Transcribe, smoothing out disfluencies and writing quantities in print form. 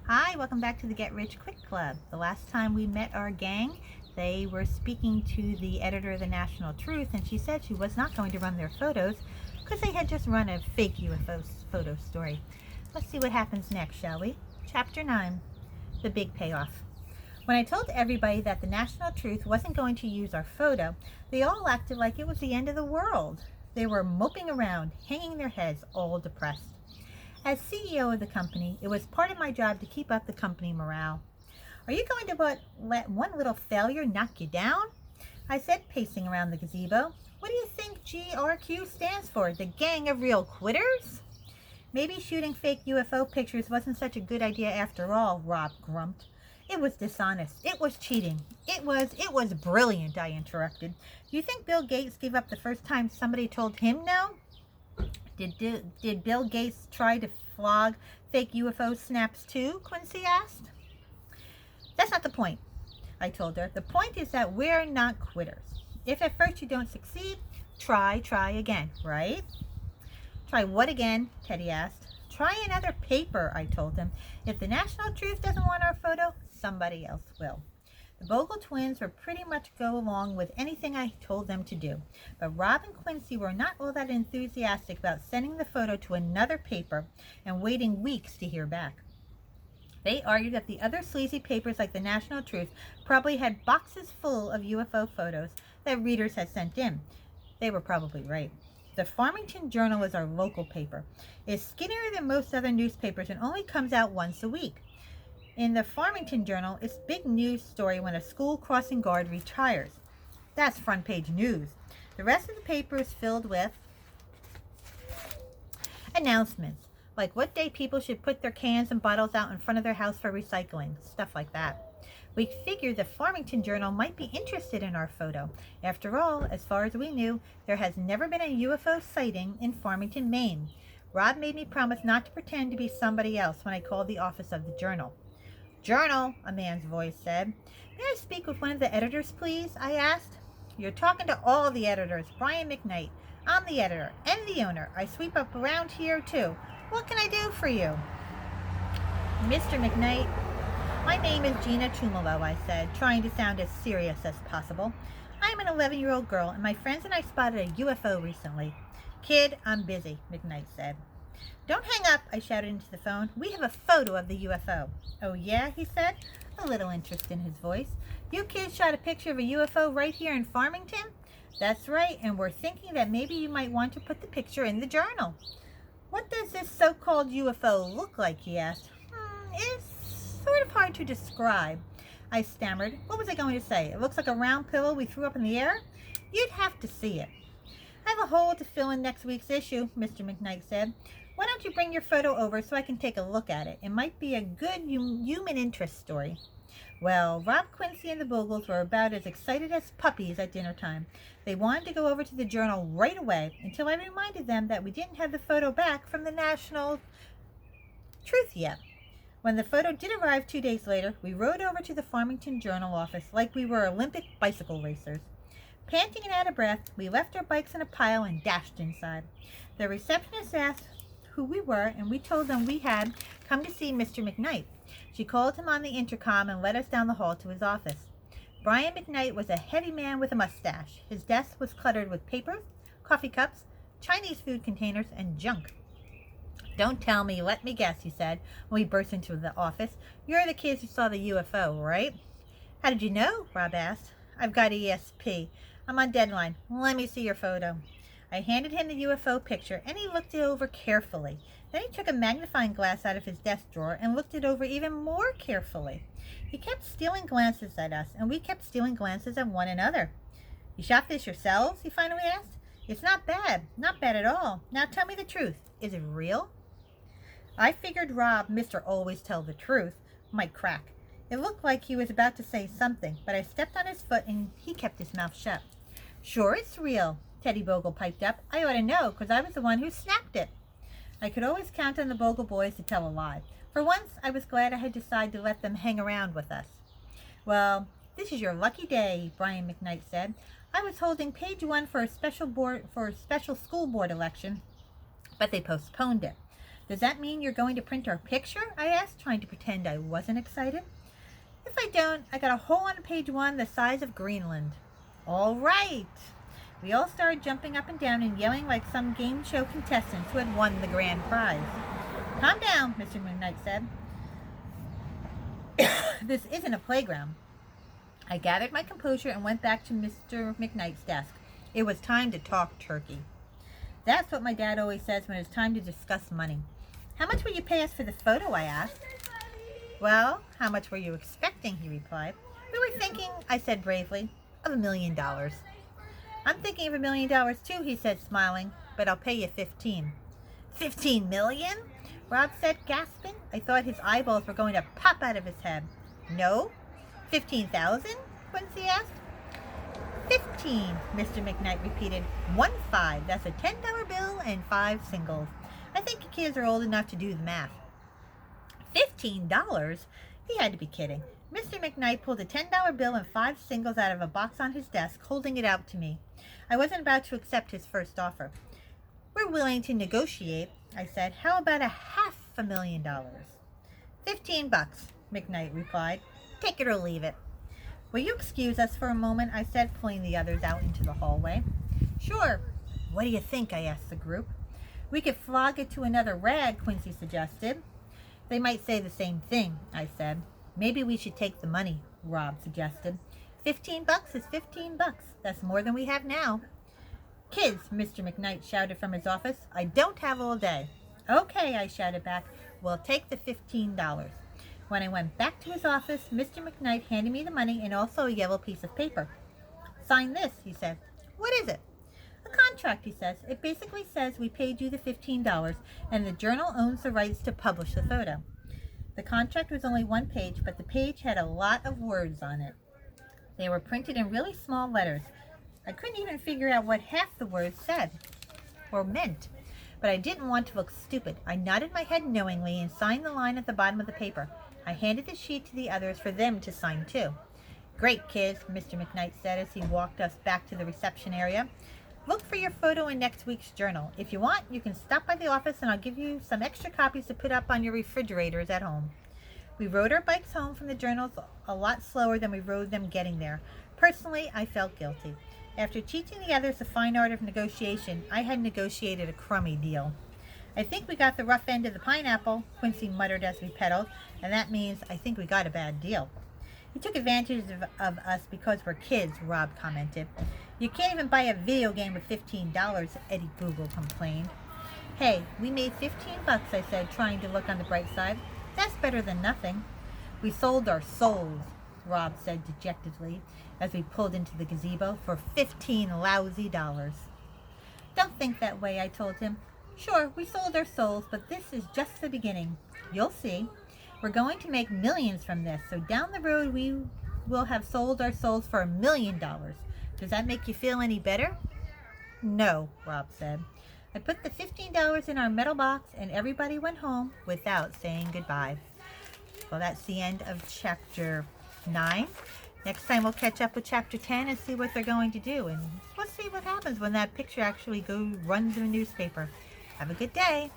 Hi, welcome back to the Get Rich Quick Club. The last time we met our gang, they were speaking to the editor of the National Truth, and she said she was not going to run their photos because they had just run a fake UFO photo story. Let's see what happens next, shall we? Chapter 9, The Big Payoff. When I told everybody that the National Truth wasn't going to use our photo, they all acted like it was the end of the world. They were moping around, hanging their heads, all depressed. As CEO of the company, it was part of my job to keep up the company morale. Are you going to let one little failure knock you down? I said, pacing around the gazebo. What do you think GRQ stands for? The Gang of Real Quitters? Maybe shooting fake UFO pictures wasn't such a good idea after all, Rob grumped. It was dishonest. It was cheating. It was brilliant, I interrupted. Do you think Bill Gates gave up the first time somebody told him no? Did Bill Gates try to flog fake UFO snaps too? Quincy asked. That's not the point, I told her. The point is that we're not quitters. If at first you don't succeed, try again, right? Try what again? Teddy asked. Try another paper, I told him. If the National Truth doesn't want our photo, somebody else will. The Bogle twins would pretty much go along with anything I told them to do, but Rob and Quincy were not all that enthusiastic about sending the photo to another paper and waiting weeks to hear back. They argued that the other sleazy papers like the National Truth probably had boxes full of UFO photos that readers had sent in. They were probably right. The Farmington Journal is our local paper. It's skinnier than most other newspapers and only comes out once a week. In the Farmington Journal, it's big news story when a school crossing guard retires. That's front page news. The rest of the paper is filled with announcements, like what day people should put their cans and bottles out in front of their house for recycling, stuff like that. We figured the Farmington Journal might be interested in our photo. After all, as far as we knew, there has never been a UFO sighting in Farmington, Maine. Rob made me promise not to pretend to be somebody else when I called the office of the Journal. Journal, a man's voice said. May I speak with one of the editors, please? I asked. You're talking to all the editors. Brian McKnight. I'm the editor and the owner. I sweep up around here, too. What can I do for you? Mr. McKnight, my name is Gina Trumolo, I said, trying to sound as serious as possible. I'm an 11-year-old girl, and my friends and I spotted a UFO recently. Kid, I'm busy, McKnight said. Don't hang up, I shouted into the phone. We have a photo of the UFO. Oh, yeah, he said, a little interest in his voice. You kids shot a picture of a UFO right here in Farmington? That's right, and we're thinking that maybe you might want to put the picture in the journal. What does this so-called UFO look like, he asked. It's sort of hard to describe, I stammered. What was I going to say? It looks like a round pillow we threw up in the air? You'd have to see it. I have a hole to fill in next week's issue, Mr. McKnight said. Why don't you bring your photo over so I can take a look at it? It might be a good human interest story. Well, Rob, Quincy, and the Bogles were about as excited as puppies at dinner time. They wanted to go over to the Journal right away until I reminded them that we didn't have the photo back from the National Truth yet. When the photo did arrive 2 days later, we rode over to the Farmington Journal office like we were Olympic bicycle racers. Panting and out of breath, we left our bikes in a pile and dashed inside. The receptionist asked who we were, and we told them we had come to see Mr. McKnight. She called him on the intercom and led us down the hall to his office. Brian McKnight was a heavy man with a mustache. His desk was cluttered with papers, coffee cups, Chinese food containers, and junk. Don't tell me, let me guess, he said when we burst into the office. You're the kids who saw the UFO, right? How did you know? Rob asked. I've got ESP. I'm on deadline. Let me see your photo. I handed him the UFO picture, and he looked it over carefully. Then he took a magnifying glass out of his desk drawer and looked it over even more carefully. He kept stealing glances at us, and we kept stealing glances at one another. You shot this yourselves? He finally asked. It's not bad. Not bad at all. Now tell me the truth. Is it real? I figured Rob, Mr. Always Tell the Truth, might crack. It looked like he was about to say something, but I stepped on his foot and he kept his mouth shut. Sure, it's real, Teddy Bogle piped up. I ought to know, because I was the one who snapped it. I could always count on the Bogle boys to tell a lie. For once, I was glad I had decided to let them hang around with us. Well, this is your lucky day, Brian McKnight said. I was holding page 1 for a special school board election, but they postponed it. Does that mean you're going to print our picture? I asked, trying to pretend I wasn't excited. If I don't, I got a hole on page 1 the size of Greenland. All right. We all started jumping up and down and yelling like some game show contestants who had won the grand prize. Calm down, Mr. McKnight said. This isn't a playground. I gathered my composure and went back to Mr. McKnight's desk. It was time to talk turkey. That's what my dad always says when it's time to discuss money. How much will you pay us for the photo, I asked. Well, how much were you expecting, he replied. We were thinking, I said bravely, of $1 million. I'm thinking of $1 million too, he said, smiling, but I'll pay you 15. 15 million? Rob said, gasping. I thought his eyeballs were going to pop out of his head. No? 15,000? Quincy asked. 15, Mr. McKnight repeated. 1-5. That's a $10 bill and 5 singles. I think you kids are old enough to do the math. $15? He had to be kidding. Mr. McKnight pulled a $10 bill and 5 singles out of a box on his desk, holding it out to me. I wasn't about to accept his first offer. We're willing to negotiate, I said. How about $500,000? $15, McKnight replied. Take it or leave it. Will you excuse us for a moment, I said, pulling the others out into the hallway. Sure. What do you think, I asked the group. We could flog it to another rag, Quincy suggested. They might say the same thing, I said. Maybe we should take the money, Rob suggested. $15 is $15. That's more than we have now. Kids, Mr. McKnight shouted from his office. I don't have all day. Okay, I shouted back. We'll take the $15. When I went back to his office, Mr. McKnight handed me the money and also a yellow piece of paper. Sign this, he said. What is it? A contract, he says. It basically says we paid you the $15 and the journal owns the rights to publish the photo. The contract was only 1 page, but the page had a lot of words on it. They were printed in really small letters. I couldn't even figure out what half the words said or meant, but I didn't want to look stupid. I nodded my head knowingly and signed the line at the bottom of the paper. I handed the sheet to the others for them to sign too. Great, kids, Mr. McKnight said as he walked us back to the reception area. Look for your photo in next week's journal. If you want, you can stop by the office and I'll give you some extra copies to put up on your refrigerators at home. We rode our bikes home from the journals a lot slower than we rode them getting there. Personally, I felt guilty. After teaching the others the fine art of negotiation, I had negotiated a crummy deal. I think we got the rough end of the pineapple, Quincy muttered as we pedaled, and that means I think we got a bad deal. He took advantage of us because we're kids, Rob commented. You can't even buy a video game with $15, Eddie Google complained. Hey, we made $15, I said, trying to look on the bright side. That's better than nothing. We sold our souls, Rob said dejectedly as we pulled into the gazebo, for $15 lousy. Don't think that way, I told him. Sure, we sold our souls, but this is just the beginning. You'll see. We're going to make millions from this, so down the road we will have sold our souls for $1 million. Does that make you feel any better? No, Rob said. I put the $15 in our metal box and everybody went home without saying goodbye. Well, that's the end of chapter 9. Next time we'll catch up with chapter 10 and see what they're going to do. And let's see what happens when that picture actually runs in the newspaper. Have a good day.